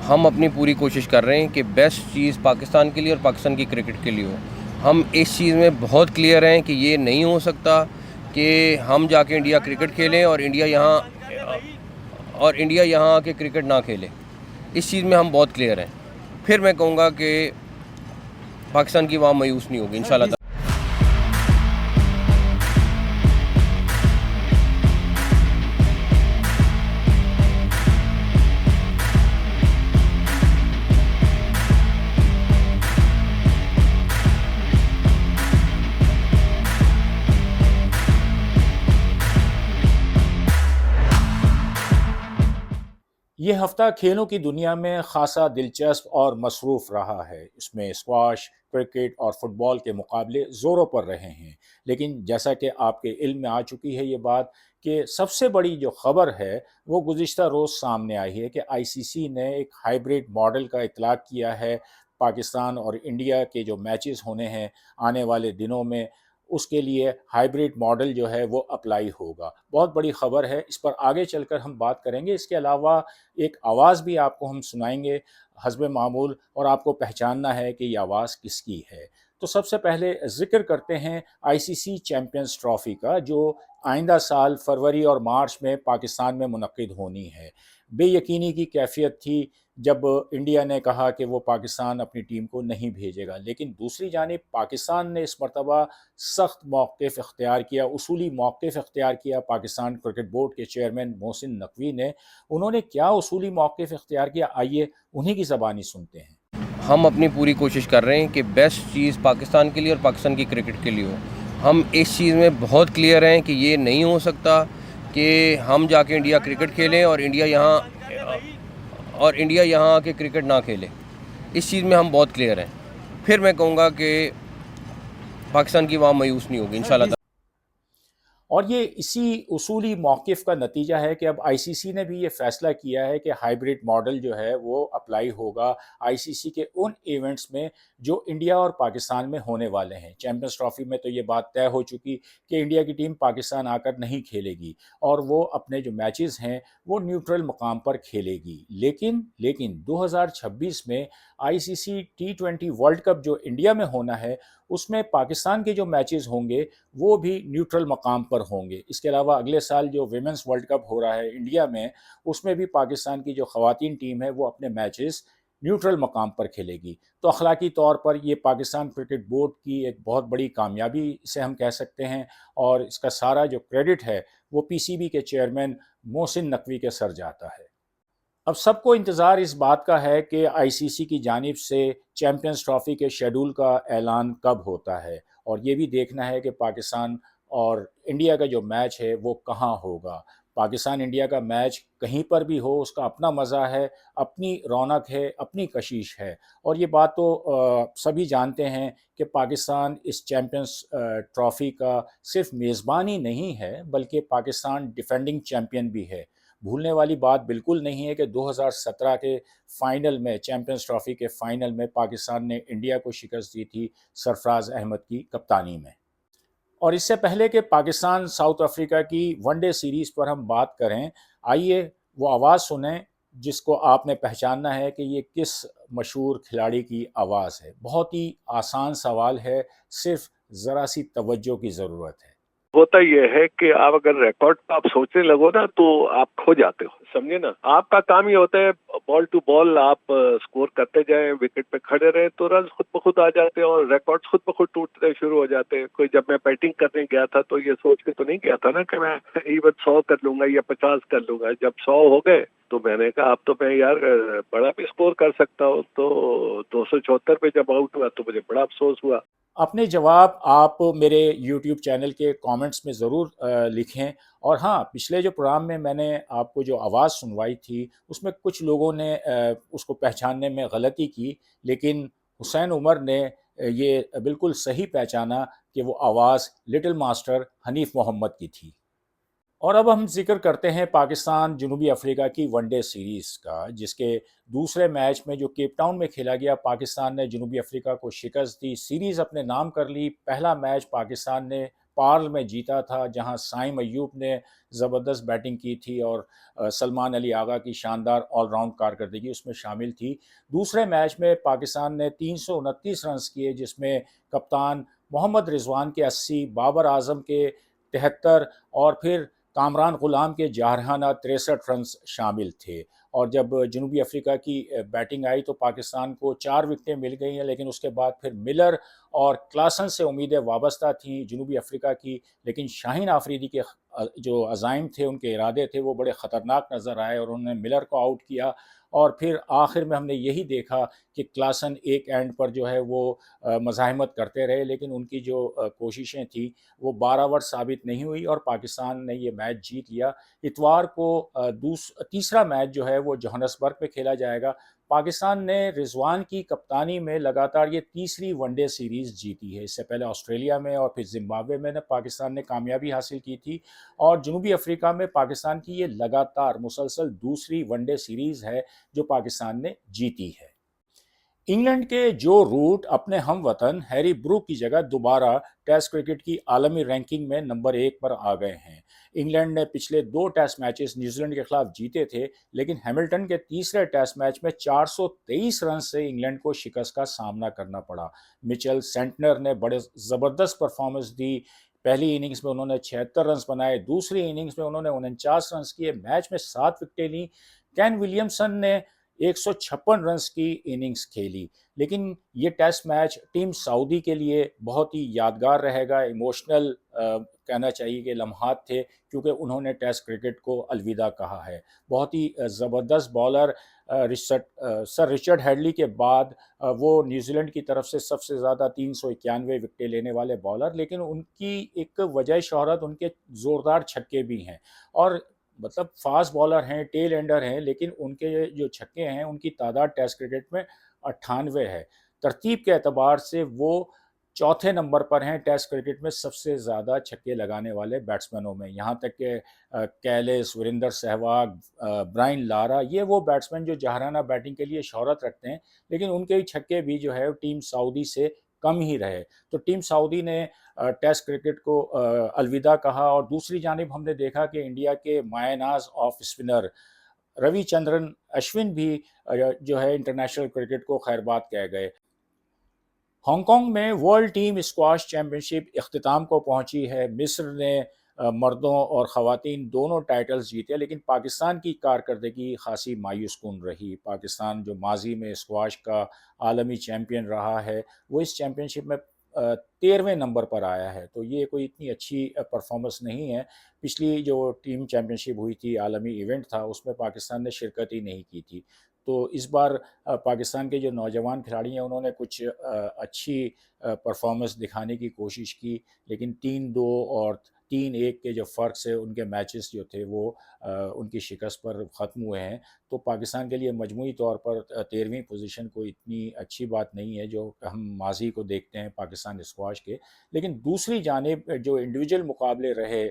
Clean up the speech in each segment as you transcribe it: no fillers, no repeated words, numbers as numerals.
ہم اپنی پوری کوشش کر رہے ہیں کہ بیسٹ چیز پاکستان کے لیے اور پاکستان کی کرکٹ کے لیے ہو. ہم اس چیز میں بہت کلیئر ہیں کہ یہ نہیں ہو سکتا کہ ہم جا کے انڈیا کرکٹ کھیلیں اور انڈیا یہاں آ کے کرکٹ نہ کھیلے. اس چیز میں ہم بہت کلیئر ہیں. پھر میں کہوں گا کہ پاکستان کی عوام مایوس نہیں ہوگی انشاءاللہ. یہ ہفتہ کھیلوں کی دنیا میں خاصا دلچسپ اور مصروف رہا ہے. اس میں اسکواش، کرکٹ اور فٹ بال کے مقابلے زوروں پر رہے ہیں. لیکن جیسا کہ آپ کے علم میں آ چکی ہے یہ بات کہ سب سے بڑی جو خبر ہے وہ گزشتہ روز سامنے آئی ہے کہ آئی سی سی نے ایک ہائیبریڈ ماڈل کا اطلاق کیا ہے. پاکستان اور انڈیا کے جو میچز ہونے ہیں آنے والے دنوں میں، اس کے لیے ہائیبریڈ ماڈل جو ہے وہ اپلائی ہوگا. بہت بڑی خبر ہے، اس پر آگے چل کر ہم بات کریں گے. اس کے علاوہ ایک آواز بھی آپ کو ہم سنائیں گے حسب معمول، اور آپ کو پہچاننا ہے کہ یہ آواز کس کی ہے. تو سب سے پہلے ذکر کرتے ہیں آئی سی سی چیمپئنز ٹرافی کا، جو آئندہ سال فروری اور مارچ میں پاکستان میں منعقد ہونی ہے. بے یقینی کی کیفیت تھی جب انڈیا نے کہا کہ وہ پاکستان اپنی ٹیم کو نہیں بھیجے گا، لیکن دوسری جانب پاکستان نے اس مرتبہ سخت موقف اختیار کیا، اصولی موقف اختیار کیا. پاکستان کرکٹ بورڈ کے چیئرمین محسن نقوی نے، انہوں نے کیا اصولی موقف اختیار کیا، آئیے انہی کی زبانی سنتے ہیں. ہم اپنی پوری کوشش کر رہے ہیں کہ بیسٹ چیز پاکستان کے لیے اور پاکستان کی کرکٹ کے لیے ہو. ہم اس چیز میں بہت کلیئر ہیں کہ یہ نہیں ہو سکتا کہ ہم جا کے انڈیا کرکٹ کھیلیں اور انڈیا یہاں آ کے کرکٹ نہ کھیلے. اس چیز میں ہم بہت کلیئر ہیں. پھر میں کہوں گا کہ پاکستان کی عوام مایوس نہیں ہوگی انشاءاللہ. اور یہ اسی اصولی موقف کا نتیجہ ہے کہ اب آئی سی سی نے بھی یہ فیصلہ کیا ہے کہ ہائیبریڈ ماڈل جو ہے وہ اپلائی ہوگا آئی سی سی کے ان ایونٹس میں جو انڈیا اور پاکستان میں ہونے والے ہیں. چیمپئنز ٹرافی میں تو یہ بات طے ہو چکی کہ انڈیا کی ٹیم پاکستان آ کر نہیں کھیلے گی اور وہ اپنے جو میچز ہیں وہ نیوٹرل مقام پر کھیلے گی. لیکن 2026 میں آئی سی سی T20 ورلڈ کپ جو انڈیا میں ہونا ہے، اس میں پاکستان کے جو میچز ہوں گے وہ بھی نیوٹرل مقام پر ہوں گے. اس کے علاوہ اگلے سال جو ویمنز ورلڈ کپ ہو رہا ہے انڈیا میں، اس میں بھی پاکستان کی جو خواتین ٹیم ہے وہ اپنے میچز نیوٹرل مقام پر کھیلے گی. تو اخلاقی طور پر یہ پاکستان کرکٹ بورڈ کی ایک بہت بڑی کامیابی اسے ہم کہہ سکتے ہیں، اور اس کا سارا جو کریڈٹ ہے وہ پی سی بی کے چیئرمین محسن نقوی کے سر جاتا ہے. اب سب کو انتظار اس بات کا ہے کہ آئی سی سی کی جانب سے چیمپئنز ٹرافی کے شیڈول کا اعلان کب ہوتا ہے، اور یہ بھی دیکھنا ہے کہ پاکستان اور انڈیا کا جو میچ ہے وہ کہاں ہوگا. پاکستان انڈیا کا میچ کہیں پر بھی ہو، اس کا اپنا مزہ ہے، اپنی رونق ہے، اپنی کشش ہے. اور یہ بات تو سبھی جانتے ہیں کہ پاکستان اس چیمپئنز ٹرافی کا صرف میزبان ہی نہیں ہے بلکہ پاکستان ڈیفینڈنگ چیمپئن بھی ہے. بھولنے والی بات بالکل نہیں ہے کہ 2017 کے فائنل میں، چیمپئنز ٹرافی کے فائنل میں، پاکستان نے انڈیا کو شکست دی تھی سرفراز احمد کی کپتانی میں. اور اس سے پہلے کہ پاکستان ساؤتھ افریقہ کی ون ڈے سیریز پر ہم بات کریں، آئیے وہ آواز سنیں جس کو آپ نے پہچاننا ہے کہ یہ کس مشہور کھلاڑی کی آواز ہے. بہت ہی آسان سوال ہے، صرف ذرا سی توجہ کی ضرورت ہے. ہوتا یہ ہے کہ آپ اگر ریکارڈ آپ سوچنے لگو نا تو آپ کھو جاتے ہو، سمجھے نا. آپ کا کام یہ ہوتا ہے بال ٹو بال آپ سکور کرتے جائیں، وکٹ پہ کھڑے رہے تو رنز خود بخود آ جاتے ہیں اور ریکارڈ خود بخود ٹوٹنے شروع ہو جاتے ہیں. کوئی جب میں بیٹنگ کرنے گیا تھا تو یہ سوچ کے تو نہیں گیا تھا نا کہ میں ایون 100 کر لوں گا یا 50 کر لوں گا. جب 100 ہو گئے تو میں نے کہا اب تو میں یار بڑا بھی سکور کر سکتا ہوں. تو 274 پہ جب آؤٹ ہوا تو مجھے بڑا افسوس ہوا. اپنے جواب آپ میرے یوٹیوب چینل کے کامنٹس میں ضرور لکھیں. اور ہاں، پچھلے جو پروگرام میں نے آپ کو جو آواز سنوائی تھی اس میں کچھ لوگوں نے اس کو پہچاننے میں غلطی کی، لیکن حسین عمر نے یہ بالکل صحیح پہچانا کہ وہ آواز لٹل ماسٹر حنیف محمد کی تھی. اور اب ہم ذکر کرتے ہیں پاکستان جنوبی افریقہ کی ون ڈے سیریز کا، جس کے دوسرے میچ میں جو کیپ ٹاؤن میں کھیلا گیا پاکستان نے جنوبی افریقہ کو شکست دی، سیریز اپنے نام کر لی. پہلا میچ پاکستان نے پارل میں جیتا تھا، جہاں سائم ایوب نے زبردست بیٹنگ کی تھی اور سلمان علی آغا کی شاندار آل راؤنڈ کارکردگی اس میں شامل تھی۔ دوسرے میچ میں پاکستان نے 329 رنز کیے، جس میں کپتان محمد رضوان کے 80، بابر اعظم کے 73 اور پھر کامران غلام کے جارحانہ 63 رنز شامل تھے۔ اور جب جنوبی افریقہ کی بیٹنگ آئی تو پاکستان کو 4 وکٹیں مل گئی ہیں، لیکن اس کے بعد پھر ملر اور کلاسن سے امیدیں وابستہ تھیں جنوبی افریقہ کی، لیکن شاہین آفریدی کے جو عزائم تھے، ان کے ارادے تھے، وہ بڑے خطرناک نظر آئے اور انہوں نے ملر کو آؤٹ کیا۔ اور پھر آخر میں ہم نے یہی دیکھا کہ کلاسن ایک اینڈ پر جو ہے وہ مزاحمت کرتے رہے، لیکن ان کی جو کوششیں تھیں وہ بارآور ثابت نہیں ہوئی اور پاکستان نے یہ میچ جیت لیا۔ اتوار کو تیسرا میچ جو ہے وہ جوہانسبرگ میں کھیلا جائے گا۔ پاکستان نے رضوان کی کپتانی میں لگاتار یہ تیسری ون ڈے سیریز جیتی ہے۔ اس سے پہلے آسٹریلیا میں اور پھر زمبابوے میں پاکستان نے کامیابی حاصل کی تھی، اور جنوبی افریقہ میں پاکستان کی یہ لگاتار مسلسل دوسری ون ڈے سیریز ہے جو پاکستان نے جیتی ہے۔ انگلینڈ کے جو روٹ اپنے ہم وطن ہیری بروک کی جگہ دوبارہ ٹیسٹ کرکٹ کی عالمی رینکنگ میں نمبر 1 پر آ گئے ہیں۔ انگلینڈ نے پچھلے 2 ٹیسٹ میچز نیوزی لینڈ کے خلاف جیتے تھے، لیکن ہیملٹن کے تیسرے ٹیسٹ میچ میں 423 رن سے انگلینڈ کو شکست کا سامنا کرنا پڑا۔ مچل سینٹنر نے بڑے زبردست پرفارمنس دی۔ پہلی اننگز میں انہوں نے 76 رنز بنائے، دوسری اننگز میں انہوں نے 49 رنز کیے، میچ میں 7 وکٹیں لیں۔ کین ولیمسن نے 156 رنز کی اننگز کھیلی۔ لیکن یہ ٹیسٹ میچ ٹیم سعودی کے لیے بہت ہی یادگار رہے گا، ایموشنل کہنا چاہیے کہ لمحات تھے، کیونکہ انہوں نے ٹیسٹ کرکٹ کو الوداع کہا ہے۔ بہت ہی زبردست بالر سر رچرڈ ہیڈلی کے بعد وہ نیوزی لینڈ کی طرف سے سب سے زیادہ 391 وکٹیں لینے والے بالر، لیکن ان کی ایک وجہ شہرت ان کے زوردار چھکے بھی ہیں، اور مطلب فاسٹ بالر ہیں، ٹیل اینڈر ہیں، لیکن ان کے جو چھکے ہیں ان کی تعداد ٹیسٹ کرکٹ میں 98 ہے۔ ترتیب کے اعتبار سے وہ چوتھے نمبر پر ہیں ٹیسٹ کرکٹ میں سب سے زیادہ چھکے لگانے والے بیٹسمینوں میں، یہاں تک کہ Kallis, Virender Sehwag, Brian Lara, یہ وہ بیٹسمین جو جارحانہ بیٹنگ کے لیے شہرت رکھتے ہیں، لیکن ان کے چھکے بھی جو ہے ٹیم سعودی سے کم ہی رہے۔ تو ٹیم سعودی نے ٹیسٹ کرکٹ کو الوداع کہا، اور دوسری جانب ہم نے دیکھا کہ انڈیا کے مایہ ناز آف اسپنر روی چندرن اشون بھی جو ہے انٹرنیشنل کرکٹ کو خیر بات کہہ گئے۔ ہانگ کانگ میں ورلڈ ٹیم اسکواش چیمپئن شپ اختتام کو پہنچی ہے۔ مصر نے مردوں اور خواتین دونوں ٹائٹلز جیتے، لیکن پاکستان کی کارکردگی خاصی مایوس کن رہی۔ پاکستان جو ماضی میں اسکواش کا عالمی چیمپئن رہا ہے، وہ اس چیمپئن شپ میں 13ویں نمبر پر آیا ہے، تو یہ کوئی اتنی اچھی پرفارمنس نہیں ہے۔ پچھلی جو ٹیم چیمپئن شپ ہوئی تھی، عالمی ایونٹ تھا، اس میں پاکستان نے شرکت ہی نہیں کی تھی۔ تو اس بار پاکستان کے جو نوجوان کھلاڑی ہیں انہوں نے کچھ اچھی پرفارمنس دکھانے کی کوشش کی، لیکن 3-2 اور 3-1 کے جو فرق سے ان کے میچز جو تھے وہ ان کی شکست پر ختم ہوئے ہیں۔ تو پاکستان کے لیے مجموعی طور پر 13ویں پوزیشن کوئی اتنی اچھی بات نہیں ہے جو ہم ماضی کو دیکھتے ہیں پاکستان اسکواش کے۔ لیکن دوسری جانب جو انڈیویجول مقابلے رہے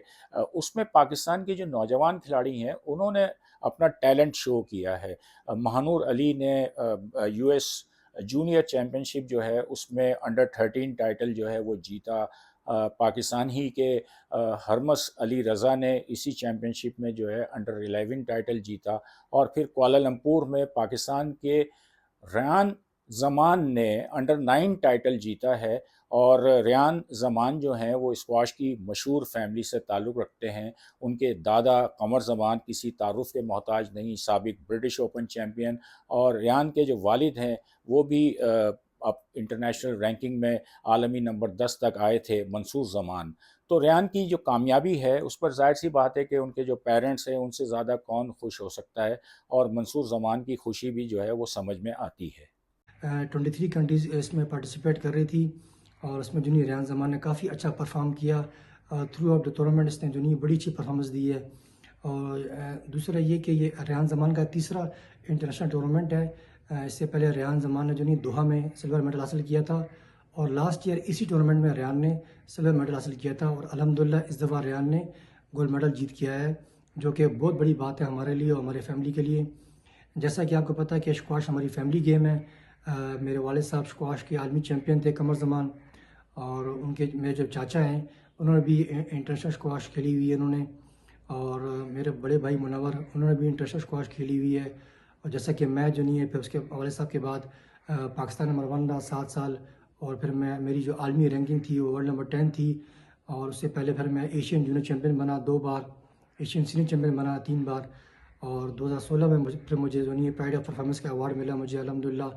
اس میں پاکستان کے جو نوجوان کھلاڑی ہیں انہوں نے اپنا ٹیلنٹ شو کیا ہے۔ مہانور علی نے یو ایس جونیئر چیمپئن شپ جو ہے اس میں انڈر 13 ٹائٹل جو ہے وہ جیتا۔ پاکستان ہی کے ہرمس علی رضا نے اسی چیمپئن شپ میں جو ہے انڈر 11 ٹائٹل جیتا، اور پھر کوالالمپور میں پاکستان کے ریان زمان نے انڈر 9 ٹائٹل جیتا ہے۔ اور ریان زمان جو ہیں وہ اسکواش کی مشہور فیملی سے تعلق رکھتے ہیں۔ ان کے دادا قمر زمان کسی تعارف کے محتاج نہیں، سابق برٹش اوپن چیمپئن، اور ریان کے جو والد ہیں وہ بھی اب انٹرنیشنل رینکنگ میں عالمی نمبر 10 تک آئے تھے، منصور زمان۔ تو ریان کی جو کامیابی ہے اس پر ظاہر سی بات ہے کہ ان کے جو پیرنٹس ہیں ان سے زیادہ کون خوش ہو سکتا ہے، اور منصور زمان کی خوشی بھی جو ہے وہ سمجھ میں آتی ہے۔ 23 کنٹریز اس میں پارٹیسپیٹ کر رہی تھی، اور اس میں جو ریان زمان نے کافی اچھا پرفارم کیا تھرو آؤٹ دا ٹورنامنٹ۔ اس نے جو بڑی اچھی پرفارمنس دی ہے۔ اور دوسرا یہ کہ یہ ریان زمان کا تیسرا انٹرنیشنل ٹورنامنٹ ہے۔ اس سے پہلے ریان زمان نے دوحہ میں سلور میڈل حاصل کیا تھا، اور لاسٹ ایئر اسی ٹورنامنٹ میں ریان نے سلور میڈل حاصل کیا تھا، اور الحمدللہ اس دفعہ ریان نے گولڈ میڈل جیت کیا ہے، جو کہ بہت بڑی بات ہے ہمارے لیے اور ہمارے فیملی کے لیے۔ جیسا کہ آپ کو پتہ ہے کہ اسکواش ہماری فیملی گیم ہے۔ میرے والد صاحب اسکواش کے عالمی چیمپئن تھے، قمر زمان، اور ان کے میرے جو چاچا ہیں انہوں نے بھی انٹرنیشنل اسکواش کھیلی ہوئی ہے انہوں نے، اور میرے بڑے بھائی منور انہوں نے بھی انٹرنیشنل اسکواش کھیلی ہوئی ہے، اور جیسا کہ میں جو نہیں ہے پھر اس کے والد صاحب کے بعد پاکستان نمبر 1 رہا 7 سال، اور پھر میری جو عالمی رینکنگ تھی وہ ورلڈ نمبر 10 تھی، اور اس سے پہلے پھر میں ایشین جونیئر چیمپئن بنا 2 بار، ایشین سینئر چیمپئن بنا 3 بار، اور 2016 میں پھر مجھے جو نہیں ہے پرائڈ آف پرفارمنس کا ایوارڈ ملا مجھے الحمدللہ۔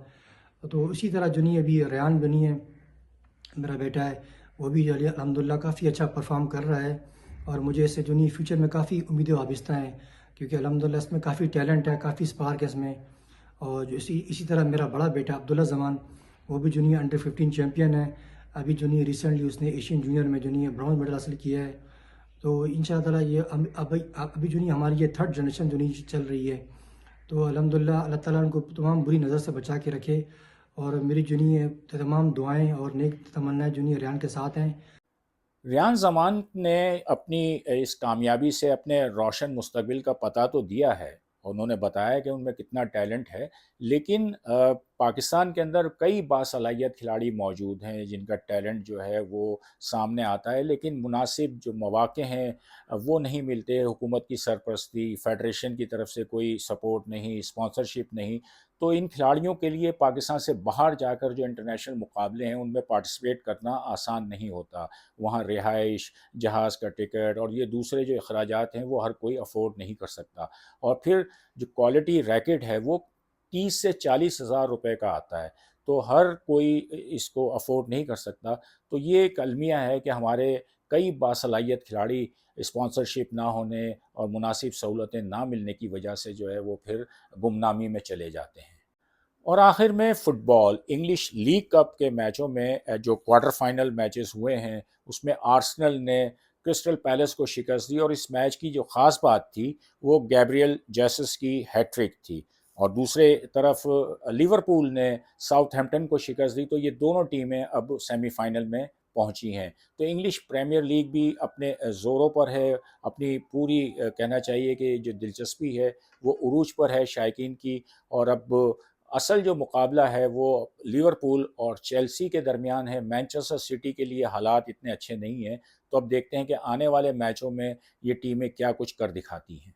تو اسی طرح جو نہیں ہے ابھی ریان جو نہیں ہے میرا بیٹا ہے، وہ بھی جو ہے الحمدللہ کافی اچھا پرفارم کر رہا ہے، اور مجھے اس سے جو نہیں فیوچر میں کافی امیدیں وابستہ ہیں، کیونکہ الحمدللہ اس میں کافی ٹیلنٹ ہے، کافی اسپارک ہے اس میں۔ اور جو اسی طرح میرا بڑا بیٹا عبداللہ زمان، وہ بھی جو نہیں انڈر 15 چیمپئن ہے، ابھی جو نہیں ریسنٹلی اس نے ایشین جونیئر میں جو نہیں ہے برانز میڈل حاصل کیا ہے۔ تو انشاءاللہ یہ ابھی جو نہیں ہماری یہ 3rd جنریشن جو نہیں چل رہی ہے، تو الحمدللہ اللہ تعالیٰ ان کو تمام بری نظر سے بچا کے رکھے، اور میری جو نہیں ہے تمام دعائیں اور نیک تمنائیں جو نہیں ریان کے ساتھ ہیں۔ ریان زمان نے اپنی اس کامیابی سے اپنے روشن مستقبل کا پتہ تو دیا ہے، انہوں نے بتایا کہ ان میں کتنا ٹیلنٹ ہے، لیکن پاکستان کے اندر کئی باصلاحیت کھلاڑی موجود ہیں جن کا ٹیلنٹ جو ہے وہ سامنے آتا ہے، لیکن مناسب جو مواقع ہیں وہ نہیں ملتے، حکومت کی سرپرستی، فیڈریشن کی طرف سے کوئی سپورٹ نہیں، اسپانسرشپ نہیں، تو ان کھلاڑیوں کے لیے پاکستان سے باہر جا کر جو انٹرنیشنل مقابلے ہیں ان میں پارٹیسپیٹ کرنا آسان نہیں ہوتا، وہاں رہائش، جہاز کا ٹکٹ اور یہ دوسرے جو اخراجات ہیں وہ ہر کوئی افورڈ نہیں کر سکتا، اور پھر جو کوالٹی ریکٹ ہے وہ 30 سے 40 ہزار روپے کا آتا ہے، تو ہر کوئی اس کو افورڈ نہیں کر سکتا۔ تو یہ ایک المیہ ہے کہ ہمارے کئی باصلاحیت کھلاڑی اسپانسرشپ نہ ہونے اور مناسب سہولتیں نہ ملنے کی وجہ سے جو ہے وہ پھر گمنامی میں چلے جاتے ہیں۔ اور آخر میں فٹ بال انگلش لیگ کپ کے میچوں میں جو کوارٹر فائنل میچز ہوئے ہیں اس میں آرسنل نے کرسٹل پیلس کو شکست دی، اور اس میچ کی جو خاص بات تھی وہ گیبریل جیسس کی ہیٹ ٹرک تھی، اور دوسرے طرف لیورپول نے ساؤتھ ہیمپٹن کو شکست دی، تو یہ دونوں ٹیمیں اب سیمی فائنل میں پہنچی ہیں۔ تو انگلش پریمیئر لیگ بھی اپنے زوروں پر ہے، اپنی پوری کہنا چاہیے کہ جو دلچسپی ہے وہ عروج پر ہے شائقین کی، اور اب اصل جو مقابلہ ہے وہ لیورپول اور چیلسی کے درمیان ہے۔ مانچسٹر سٹی کے لیے حالات اتنے اچھے نہیں ہیں، تو اب دیکھتے ہیں کہ آنے والے میچوں میں یہ ٹیمیں کیا کچھ کر دکھاتی ہیں۔